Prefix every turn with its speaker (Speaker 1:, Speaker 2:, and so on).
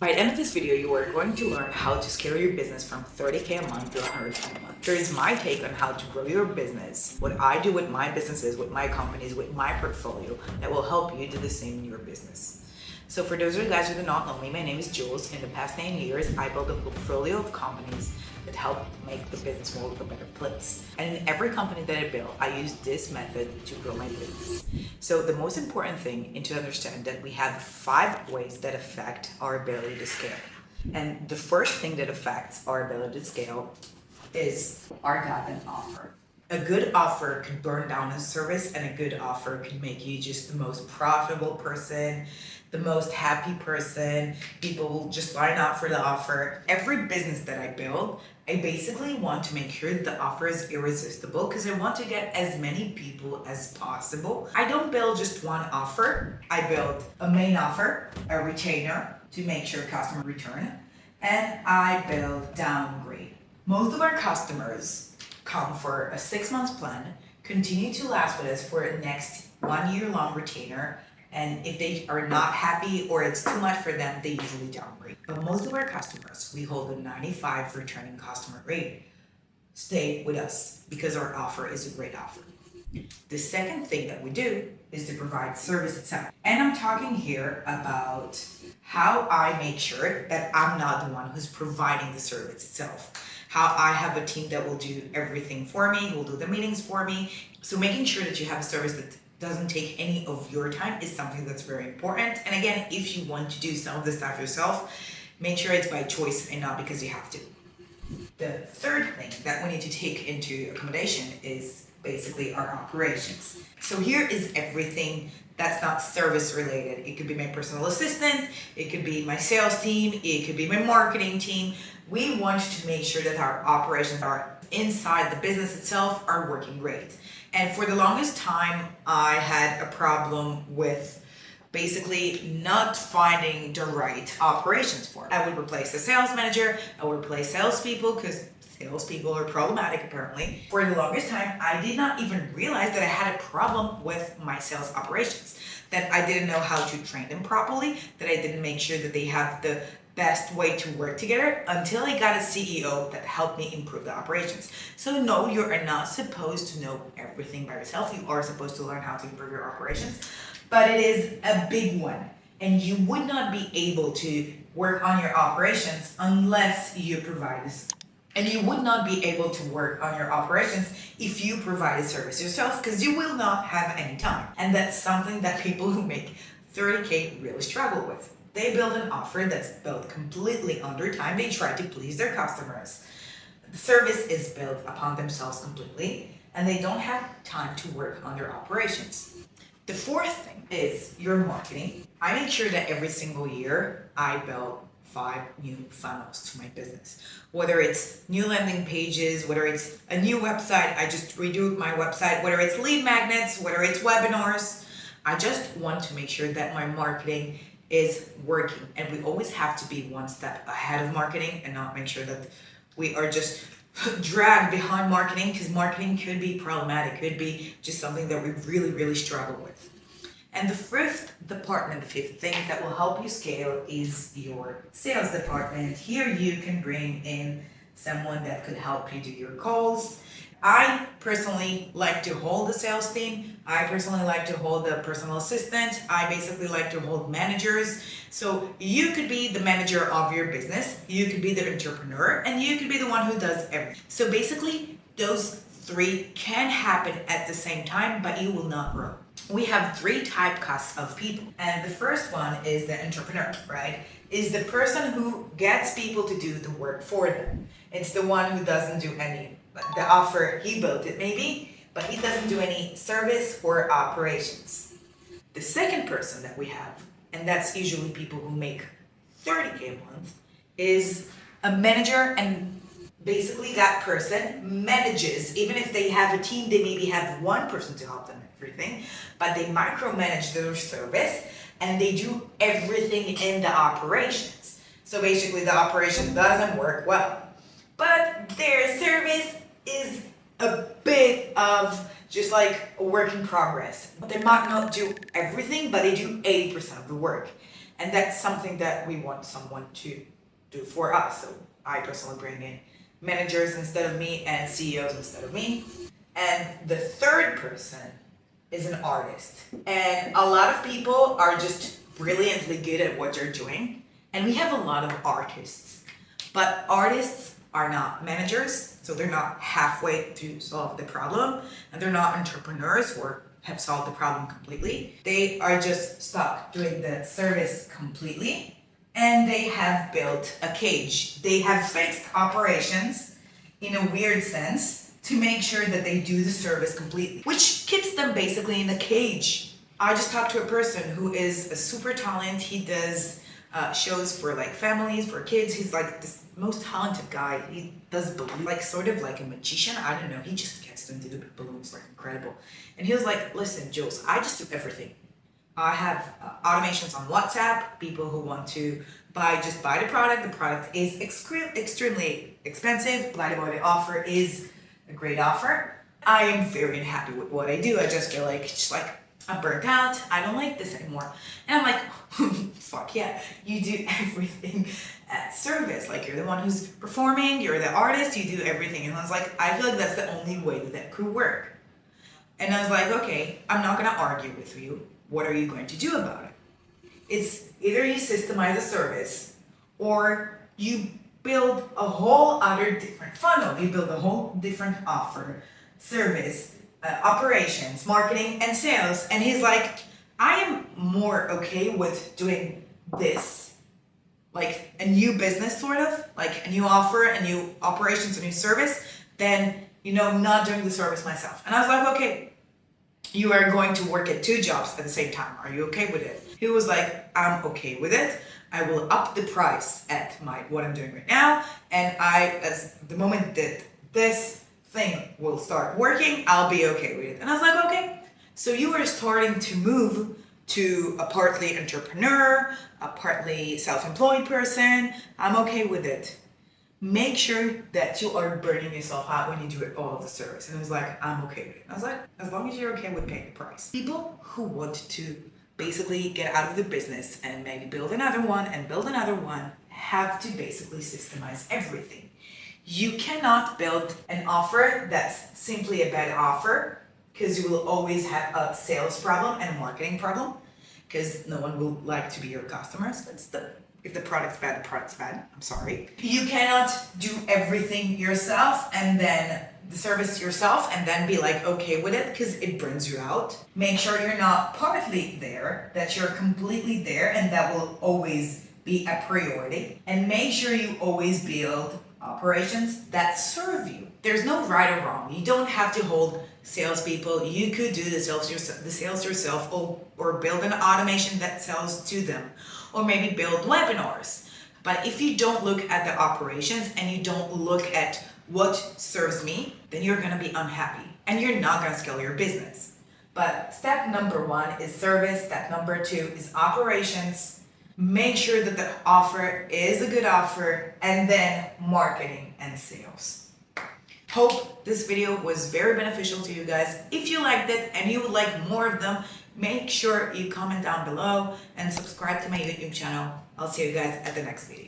Speaker 1: By the end of this video, you are going to learn how to scale your business from 30K a month to 100K a month. Here is my take on how to grow your business, what I do with my businesses, with my companies, with my portfolio that will help you do the same in your business. So for those of you guys who do not know me, my name is Jules. In the past 9 years, I built a portfolio of companies that help make the business world a better place. And in every company that I build, I use this method to grow my business. So the most important thing is to understand that we have 5 ways that affect our ability to scale. And the first thing that affects our ability to scale is our gap in offer. A good offer could burn down a service, and a good offer could make you just the most profitable person, the most happy person. People will just line up for the offer. Every business that I build, I basically want to make sure that the offer is irresistible because I want to get as many people as possible. I don't build just one offer. I build a main offer, a retainer to make sure customer return, and I build downgrade. Most of our customers come for a 6 months plan, continue to last with us for the next 1 year long retainer, and if they are not happy or it's too much for them, they usually downgrade. But most of our customers, we hold a 95 returning customer rate, stay with us because our offer is a great offer. The second thing that we do is to provide service itself. And I'm talking here about how I make sure that I'm not the one who's providing the service itself. How I have a team that will do everything for me, will do the meetings for me. So making sure that you have a service that doesn't take any of your time is something that's very important. And again, if you want to do some of this stuff yourself, make sure it's by choice and not because you have to. The third thing that we need to take into accommodation is basically our operations. So here is everything that's not service related. It could be my personal assistant, it could be my sales team, it could be my marketing team. We want to make sure that our operations are inside the business itself are working great. And for the longest time, I had a problem with basically not finding the right operations for it. I would replace the sales manager, I would replace salespeople because salespeople are problematic apparently. For the longest time, I did not even realize that I had a problem with my sales operations, that I didn't know how to train them properly, that I didn't make sure that they have the best way to work together until I got a CEO that helped me improve the operations. So no, you are not supposed to know everything by yourself. You are supposed to learn how to improve your operations, but it is a big one. And you would not be able to work on your operations unless you provide this. And you would not be able to work on your operations if you provide a service yourself because you will not have any time. And that's something that people who make 30K really struggle with. They build an offer that's built completely under time. They try to please their customers. The service is built upon themselves completely, and they don't have time to work on their operations. The fourth thing is your marketing. I make sure that every single year I build 5 new funnels to my business. Whether it's new landing pages, whether it's a new website, I just redo my website, whether it's lead magnets, whether it's webinars. I just want to make sure that my marketing is working, and we always have to be one step ahead of marketing and not make sure that we are just dragged behind marketing, because marketing could be problematic, could be just something that we really struggle with. And the fifth thing that will help you scale is your sales department. Here you can bring in someone that could help you do your calls. I personally like to hold the sales team. I personally like to hold the personal assistant. I basically like to hold managers. So you could be the manager of your business, you could be the entrepreneur, and you could be the one who does everything. So basically, those 3 can happen at the same time, but you will not grow. We have 3 types of people. And the first one is the entrepreneur, right? Is the person who gets people to do the work for them. It's the one who doesn't do the offer, he built it maybe, but he doesn't do any service or operations. The second person that we have, and that's usually people who make 30K a month, is a manager, and basically that person manages. Even if they have a team, they maybe have one person to help them everything, but they micromanage their service and they do everything in the operations. So basically the operation doesn't work well, but their service is a bit of just like a work in progress. They might not do everything, but they do 80% of the work. And that's something that we want someone to do for us. So I personally bring in managers instead of me and CEOs instead of me. And the third person is an artist. And a lot of people are just brilliantly good at what they're doing. And we have a lot of artists. But artists are not managers, so they're not halfway to solve the problem. And they're not entrepreneurs who have solved the problem completely. They are just stuck doing the service completely. And they have built a cage. They have fixed operations in a weird sense to make sure that they do the service completely, which keeps them basically in a cage. I just talked to a person who is a super talent. He does shows for like families, for kids. He's like this most talented guy. He does balloons, like sort of like a magician. I don't know. He just gets them to do balloons, like incredible. And he was like, listen, Jules, I just do everything. I have automations on WhatsApp. People who want to just buy the product. The product is extremely expensive. The offer is a great offer. I am very unhappy with what I do. I just feel like I'm burnt out. I don't like this anymore. And I'm like, fuck yeah, you do everything at service. Like, you're the one who's performing, you're the artist, you do everything. And I was like, I feel like that's the only way that could work. And I was like, okay, I'm not gonna argue with you. What are you going to do about it? It's either you systemize a service or you build a whole other different funnel. You build a whole different offer, service, operations, marketing, and sales. And he's like, I am more okay with doing this, like a new business sort of, like a new offer, a new operations, a new service, than, not doing the service myself. And I was like, okay, you are going to work at 2 jobs at the same time. Are you okay with it? He was like, I'm okay with it. I will up the price at what I'm doing right now. And as the moment that this thing will start working, I'll be okay with it. And I was like, okay. So you are starting to move to a partly entrepreneur, a partly self-employed person. I'm okay with it. Make sure that you are burning yourself out when you do it all of the service. And it was like, I'm okay with it. I was like, as long as you're okay with paying the price. People who want to basically get out of the business and maybe build another one have to basically systemize everything. You cannot build an offer that's simply a bad offer, because you will always have a sales problem and a marketing problem, because no one will like to be your customers. If the product's bad, the product's bad. I'm sorry. You cannot do everything yourself and then the service yourself and then be like okay with it, because it burns you out. Make sure you're not partly there, that you're completely there, and that will always be a priority. And make sure you always build operations that serve you. There's no right or wrong. You don't have to hold salespeople. You could do the sales yourself, or build an automation that sells to them, or maybe build webinars. But if you don't look at the operations and you don't look at what serves me, then you're gonna be unhappy and you're not gonna scale your business. But step number 1 is service. Step number 2 is operations. Make sure that the offer is a good offer, and then marketing and sales. Hope this video was very beneficial to you guys. If you liked it and you would like more of them, make sure you comment down below and subscribe to my YouTube channel. I'll see you guys at the next video.